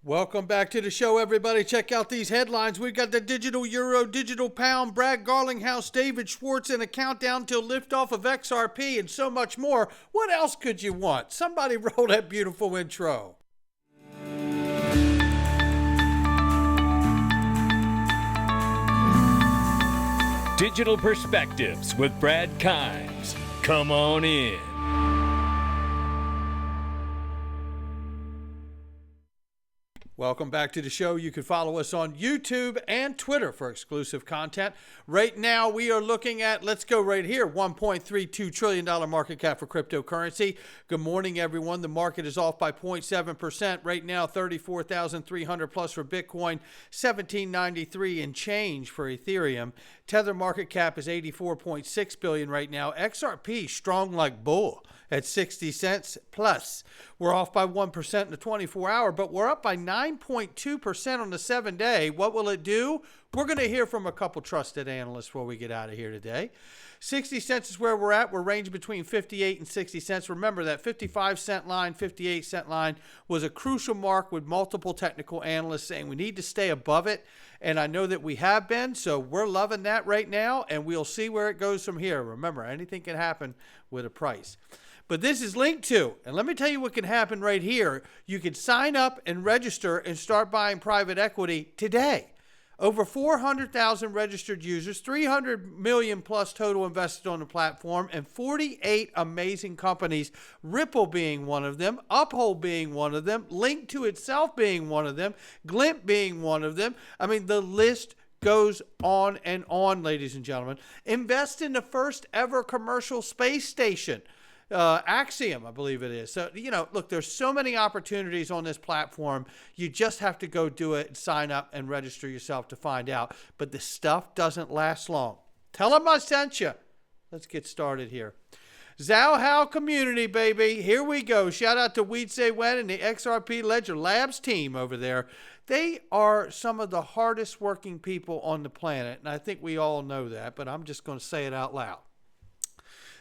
Welcome back to the show, everybody. Check out these headlines. We've got the digital euro, digital pound, Brad Garlinghouse, David Schwartz, and a countdown till liftoff of XRP, and so much more. What else could you want? Somebody roll that beautiful intro. Digital Perspectives with Brad Kimes. Come on in. Welcome back to the show. You can follow us on YouTube and Twitter for exclusive content. Right now, we are looking at, let's go right here, $1.32 trillion market cap for cryptocurrency. Good morning, everyone. The market is off by 0.7%. Right now, 34,300 plus for Bitcoin, 1793 and change for Ethereum. Tether market cap is 84.6 billion right now. XRP strong like bull at 60 cents plus. We're off by 1% in the 24-hour, but we're up by 9.2% on the 7-day. What will it do? We're going to hear from a couple trusted analysts before we get out of here today. 60 cents is where we're at. We're ranging between 58 and 60 cents. Remember that 55-cent line, 58-cent line was a crucial mark with multiple technical analysts saying we need to stay above it. And I know that we have been, so we're loving that right now, and we'll see where it goes from here. Remember, anything can happen with a price. But this is linked to, and let me tell you what can happen right here. You can sign up and register and start buying private equity today. Over 400,000 registered users, 300 million plus total invested on the platform, and 48 amazing companies, Ripple being one of them, Uphold being one of them, Link to itself being one of them, Glint being one of them. I mean, the list goes on and on, ladies and gentlemen. Invest in the first ever commercial space station. Axiom, I believe it is. So, look, there's so many opportunities on this platform. You just have to go do it and sign up and register yourself to find out. But the stuff doesn't last long. Tell them I sent you. Let's get started here. Zhow community, baby. Here we go. Shout out to Weed Say When and the XRP Ledger Labs team over there. They are some of the hardest working people on the planet. And I think we all know that, but I'm just going to say it out loud.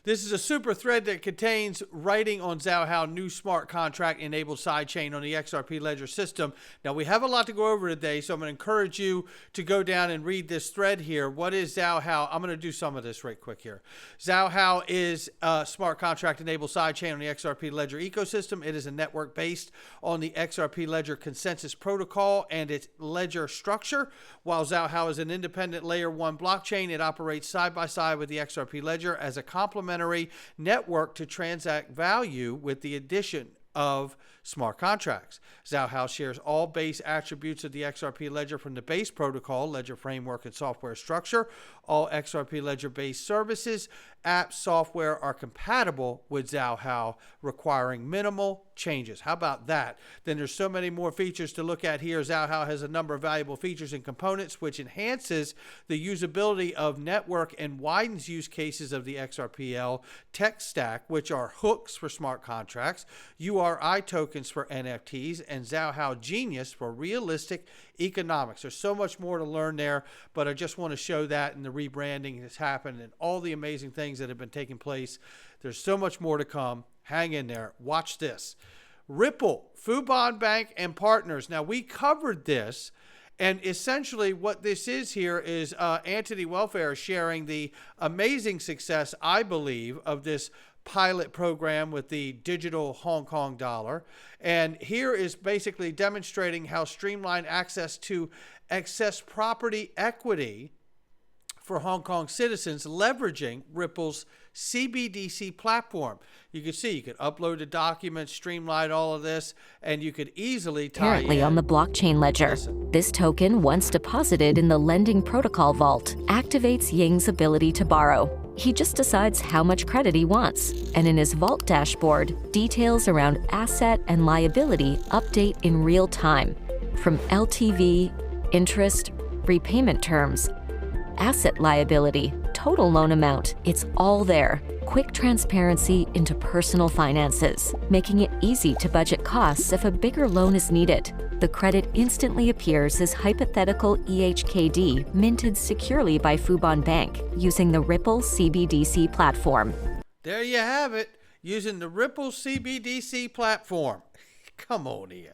This is a super thread that contains writing on Zhow new smart contract enabled sidechain on the XRP Ledger system. Now, we have a lot to go over today, so I'm going to encourage you to go down and read this thread here. What is Zhow? I'm going to do some of this right quick here. Zhow is a smart contract enabled sidechain on the XRP Ledger ecosystem. It is a network based on the XRP Ledger consensus protocol and its ledger structure. While Zhow is an independent layer 1 blockchain, it operates side by side with the XRP Ledger as a complementary network to transact value with the addition of smart contracts. Zhow shares all base attributes of the XRP Ledger from the base protocol, ledger framework, and software structure. All XRP Ledger-based services, apps, software are compatible with Zhow, requiring minimal changes. How about that? Then there's so many more features to look at here. Zhow has a number of valuable features and components which enhances the usability of network and widens use cases of the XRPL tech stack, which are hooks for smart contracts, URI tokens for NFTs, and Zhow Genius for realistic economics. There's so much more to learn there, but I just want to show that in the rebranding that's happened and all the amazing things that have been taking place. There's so much more to come. Hang in there. Watch this. Ripple, Fubon Bank, and partners. Now, we covered this, and essentially what this is here is Anthony Welfare sharing the amazing success, I believe, of this pilot program with the digital Hong Kong dollar. And here is basically demonstrating how streamlined access to excess property equity for Hong Kong citizens leveraging Ripple's CBDC platform. You can see you could upload the documents, streamline all of this, and you could easily tie Currently on the blockchain ledger. Listen. This token, once deposited in the lending protocol vault, activates Ying's ability to borrow. He just decides how much credit he wants, and in his vault dashboard, details around asset and liability update in real time, from LTV, interest, repayment terms, asset liability, total loan amount. It's all there. Quick transparency into personal finances, making it easy to budget costs if a bigger loan is needed. The credit instantly appears as hypothetical EHKD minted securely by Fubon Bank using the Ripple CBDC platform. There you have it, using the Ripple CBDC platform. Come on, Ian.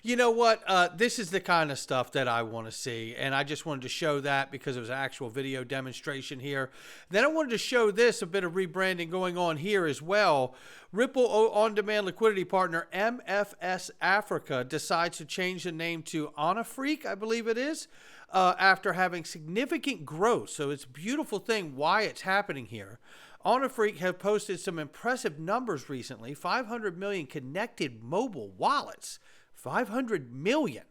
You know what? This is the kind of stuff that I want to see, and I just wanted to show that because it was an actual video demonstration here. Then I wanted to show this, a bit of rebranding going on here as well. Ripple on-demand liquidity partner MFS Africa decides to change the name to Onafreak, I believe it is, after having significant growth. So it's a beautiful thing why it's happening here. Onafreak have posted some impressive numbers recently. 500 million connected mobile wallets. 500 million.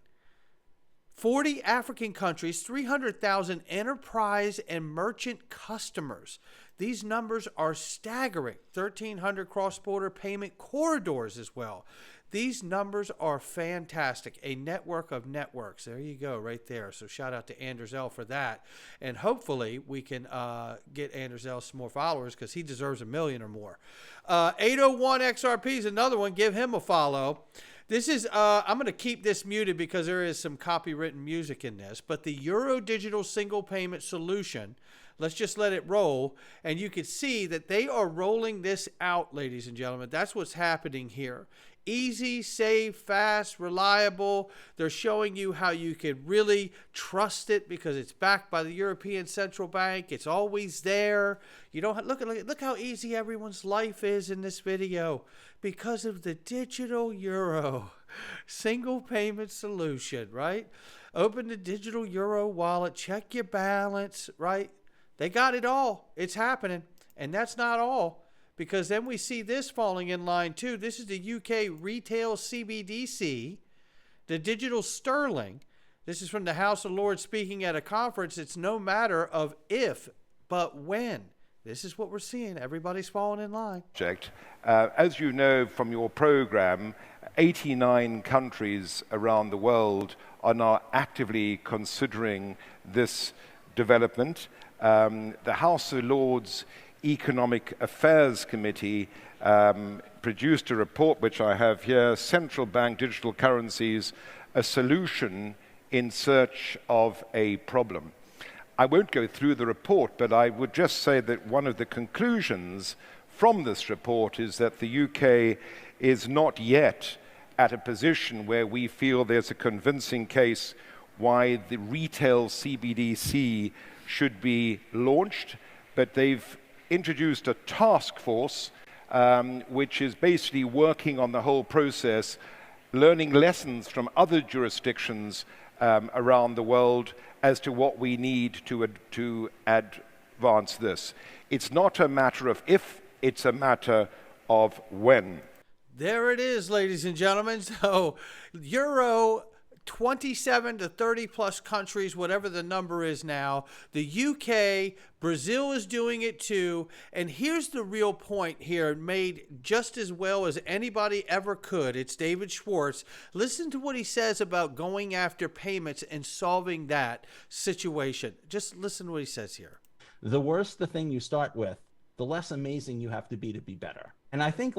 40 African countries, 300,000 enterprise and merchant customers. These numbers are staggering. 1,300 cross-border payment corridors as well. These numbers are fantastic. A network of networks. There you go, right there. So shout out to Anders L for that. And hopefully we can get Anders L some more followers because he deserves 1 million or more. 801 XRP is another one. Give him a follow. This is, I'm going to keep this muted because there is some copywritten music in this. But the Euro Digital Single Payment Solution, let's just let it roll. And you can see that they are rolling this out, ladies and gentlemen. That's what's happening here. Easy, safe, fast, reliable. They're showing you how you can really trust it because it's backed by the European Central Bank. It's always there. You don't look how easy everyone's life is in this video because of the digital euro single payment solution, right? Open the digital euro wallet, check your balance, right? They got it all. It's happening. And that's not all. Because then we see this falling in line too. This is the UK retail CBDC, the digital sterling. This is from the House of Lords speaking at a conference. It's no matter of if, but when. This is what we're seeing. Everybody's falling in line. As you know from your program, 89 countries around the world are now actively considering this development. The House of Lords Economic Affairs Committee produced a report, which I have here, Central Bank Digital Currencies, a Solution in Search of a Problem. I won't go through the report, but I would just say that one of the conclusions from this report is that the UK is not yet at a position where we feel there's a convincing case why the retail CBDC should be launched, but they've introduced a task force which is basically working on the whole process, learning lessons from other jurisdictions around the world as to what we need to advance this. It's not a matter of if, it's a matter of when. There it is, ladies and gentlemen. So Euro, 27 to 30 plus countries, whatever the number is now. The UK, Brazil is doing it too. And here's the real point here, made just as well as anybody ever could. It's David Schwartz. Listen to what he says about going after payments and solving that situation. Just listen to what he says here. The worse the thing you start with, the less amazing you have to be better. And I think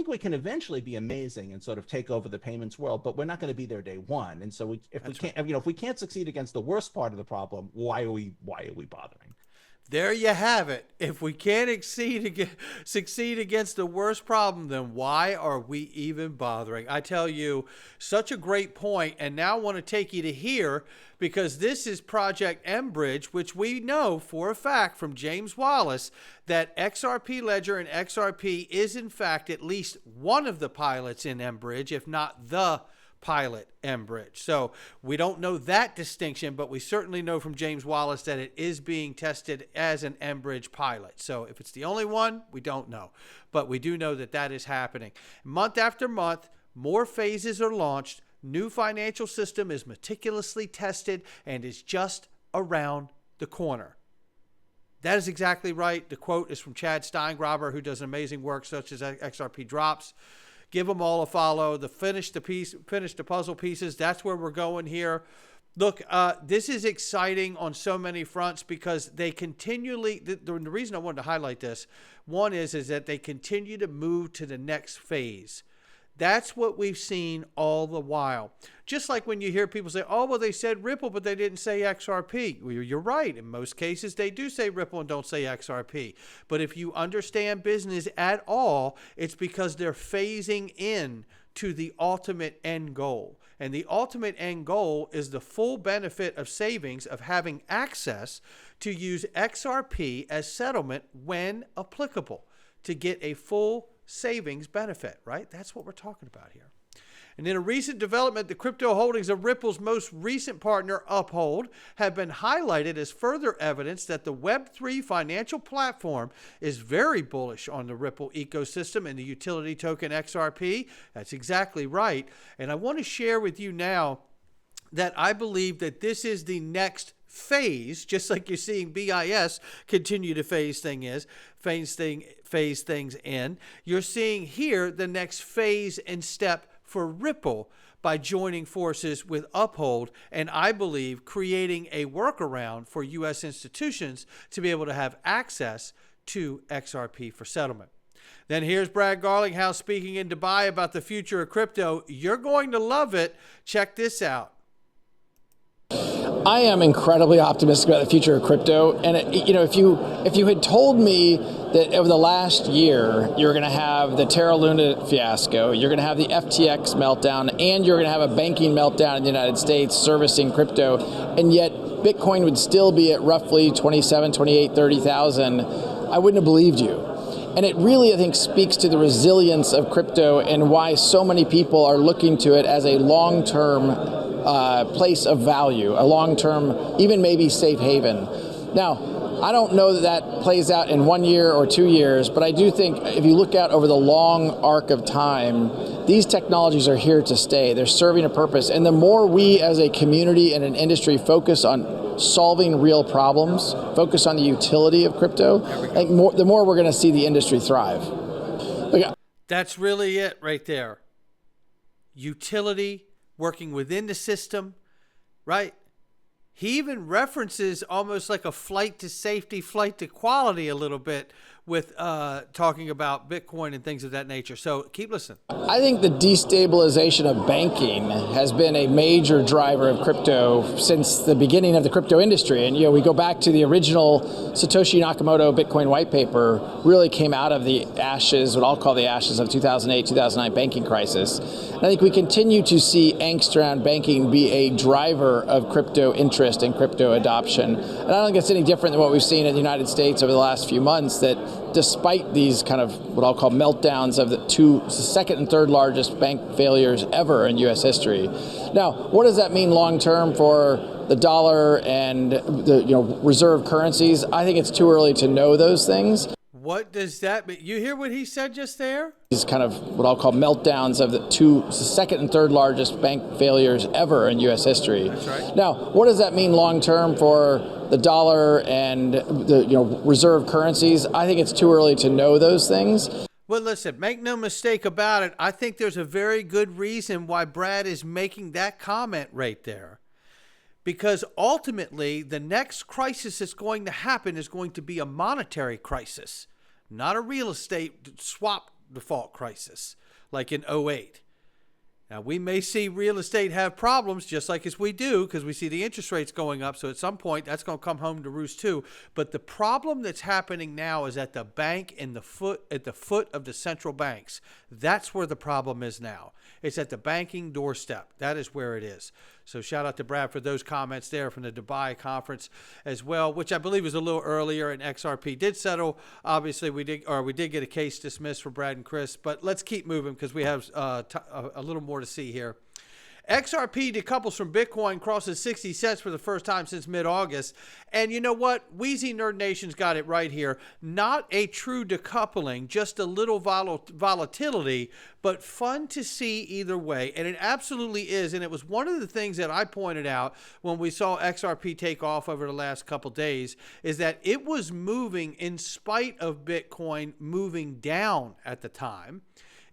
we can eventually be amazing and sort of take over the payments world, but we're not going to be there day one. And so if we can't succeed against the worst part of the problem, why are we bothering? There you have it. If we can't succeed against the worst problem, then why are we even bothering? I tell you, such a great point. And now I want to take you to here because this is Project Mbridge, which we know for a fact from James Wallace that XRP Ledger and XRP is in fact at least one of the pilots in Mbridge, if not the pilot Mbridge. So we don't know that distinction, but we certainly know from James Wallace that it is being tested as an Mbridge pilot. So if it's the only one, we don't know. But we do know that that is happening. Month after month, more phases are launched. New financial system is meticulously tested and is just around the corner. That is exactly right. The quote is from Chad Steingraber, who does amazing work such as XRP Drops. Give them all a follow. Finish the puzzle pieces. That's where we're going here. Look, this is exciting on so many fronts because they continually, the reason I wanted to highlight this, one is that they continue to move to the next phase. That's what we've seen all the while. Just like when you hear people say, oh, well, they said Ripple, but they didn't say XRP. Well, you're right. In most cases, they do say Ripple and don't say XRP. But if you understand business at all, it's because they're phasing in to the ultimate end goal. And the ultimate end goal is the full benefit of savings of having access to use XRP as settlement when applicable to get a full savings benefit, right? That's what we're talking about here. And in a recent development, the crypto holdings of Ripple's most recent partner, Uphold, have been highlighted as further evidence that the Web3 financial platform is very bullish on the Ripple ecosystem and the utility token XRP. That's exactly right. And I want to share with you now that I believe that this is the next phase, just like you're seeing BIS continue to phase things in. You're seeing here the next phase and step for Ripple by joining forces with Uphold, and I believe creating a workaround for U.S. institutions to be able to have access to XRP for settlement. Then here's Brad Garlinghouse speaking in Dubai about the future of crypto. You're going to love it. Check this out. I am incredibly optimistic about the future of crypto, and if you had told me that over the last year you're going to have the Terra Luna fiasco, you're going to have the FTX meltdown, and you're going to have a banking meltdown in the United States servicing crypto, and yet Bitcoin would still be at roughly 27, 28, 30,000, I wouldn't have believed you. And it really, I think, speaks to the resilience of crypto and why so many people are looking to it as a long-term place of value, a long-term, even maybe safe haven. Now, I don't know that that plays out in 1 year or 2 years, but I do think if you look out over the long arc of time, these technologies are here to stay. They're serving a purpose. And the more we as a community and an industry focus on solving real problems, focus on the utility of crypto, I think the more we're going to see the industry thrive. That's really it right there. Utility, working within the system, right? He even references almost like a flight to safety, flight to quality a little bit with talking about Bitcoin and things of that nature. So keep listening. I think the destabilization of banking has been a major driver of crypto since the beginning of the crypto industry. And, we go back to the original Satoshi Nakamoto Bitcoin white paper really came out of the ashes, what I'll call the ashes of 2008, 2009 banking crisis. And I think we continue to see angst around banking be a driver of crypto interest and crypto adoption. And I don't think it's any different than what we've seen in the United States over the last few months, that despite these kind of what I'll call meltdowns of the second and third largest bank failures ever in U.S. history. Now, what does that mean long term for the dollar and the reserve currencies? I think it's too early to know those things. What does that mean? You hear what he said just there? These kind of what I'll call meltdowns of the second and third largest bank failures ever in U.S. history. That's right. Now, what does that mean long term for the dollar and the reserve currencies? I think it's too early to know those things. Well, listen, make no mistake about it. I think there's a very good reason why Brad is making that comment right there. Because ultimately, the next crisis that's going to happen is going to be a monetary crisis, not a real estate swap default crisis like in 2008. Now, we may see real estate have problems just like as we do because we see the interest rates going up. So at some point, that's going to come home to roost too. But the problem that's happening now is at the bank and at the foot of the central banks. That's where the problem is now. It's at the banking doorstep. That is where it is. So shout out to Brad for those comments there from the Dubai conference as well, which I believe was a little earlier, and XRP did settle. Obviously, we did get a case dismissed for Brad and Chris, but let's keep moving because we have a little more to see here. XRP decouples from Bitcoin, crosses 60 cents for the first time since mid-August. And you know what? Wheezy Nerd Nation's got it right here. Not a true decoupling, just a little volatility, but fun to see either way. And it absolutely is. And it was one of the things that I pointed out when we saw XRP take off over the last couple days, is that it was moving in spite of Bitcoin moving down at the time.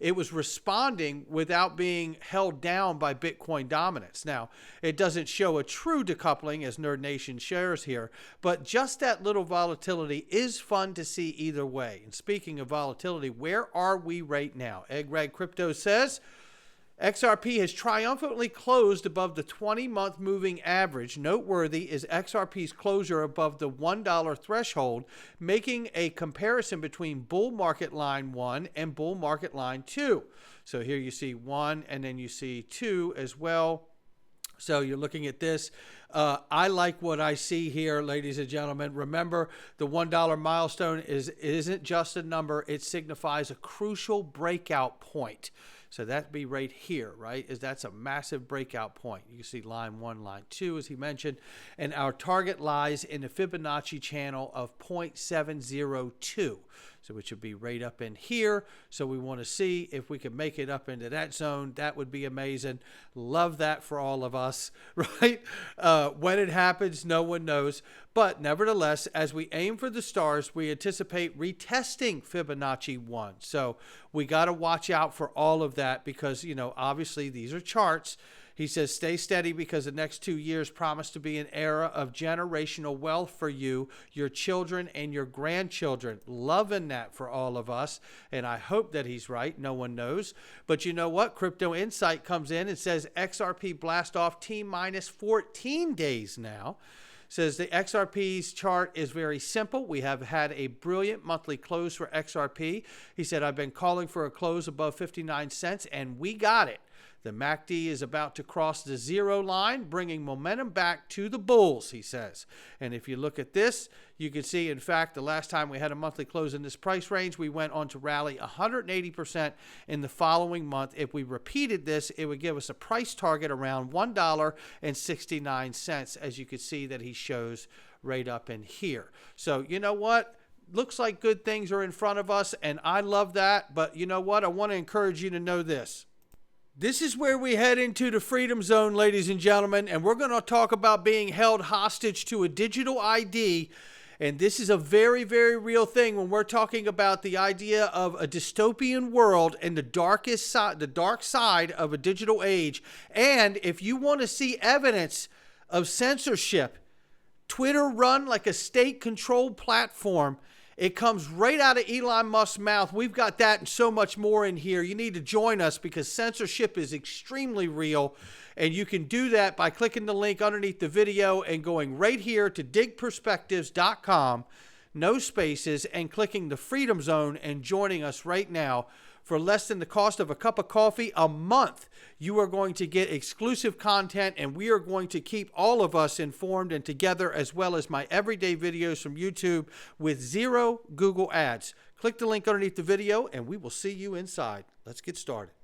It was responding without being held down by Bitcoin dominance. Now, it doesn't show a true decoupling as Nerd Nation shares here, but just that little volatility is fun to see either way. And speaking of volatility, where are we right now? Egg Rag Crypto says XRP has triumphantly closed above the 20-month moving average. Noteworthy is XRP's closure above the $1 threshold, making a comparison between bull market line 1 and bull market line 2. So here you see 1 and then you see 2 as well. So you're looking at this. I like what I see here, ladies and gentlemen. Remember, the $1 milestone isn't just a number. It signifies a crucial breakout point. So that'd be right here, right? That's a massive breakout point. You can see line 1, line 2, as he mentioned. And our target lies in the Fibonacci channel of 0.702. So it should be right up in here. So we want to see if we can make it up into that zone. That would be amazing. Love that for all of us, right? When it happens, no one knows. But nevertheless, as we aim for the stars, we anticipate retesting Fibonacci 1. So we got to watch out for all of that because, you know, obviously these are charts. He says, stay steady because the next 2 years promise to be an era of generational wealth for you, your children, and your grandchildren. Loving that for all of us. And I hope that he's right. No one knows. But you know what? Crypto Insight comes in and says XRP blast off T-minus 14 days now. Says the XRP's chart is very simple. We have had a brilliant monthly close for XRP. He said, I've been calling for a close above 59 cents, and we got it. The MACD is about to cross the 0 line, bringing momentum back to the bulls, he says. And if you look at this, you can see, in fact, the last time we had a monthly close in this price range, we went on to rally 180% in the following month. If we repeated this, it would give us a price target around $1.69, as you can see that he shows right up in here. So, you know what? Looks like good things are in front of us, and I love that. But you know what? I want to encourage you to know this. This is where we head into the freedom zone, ladies and gentlemen, and we're going to talk about being held hostage to a digital ID. And this is a very, very real thing when we're talking about the idea of a dystopian world and the dark side of a digital age. And if you want to see evidence of censorship, Twitter run like a state-controlled platform. It comes right out of Elon Musk's mouth. We've got that and so much more in here. You need to join us because censorship is extremely real. And you can do that by clicking the link underneath the video and going right here to digitalperspectives.com, no spaces, and clicking the Freedom Zone and joining us right now. For less than the cost of a cup of coffee a month, you are going to get exclusive content, and we are going to keep all of us informed and together, as well as my everyday videos from YouTube with 0 Google ads. Click the link underneath the video, and we will see you inside. Let's get started.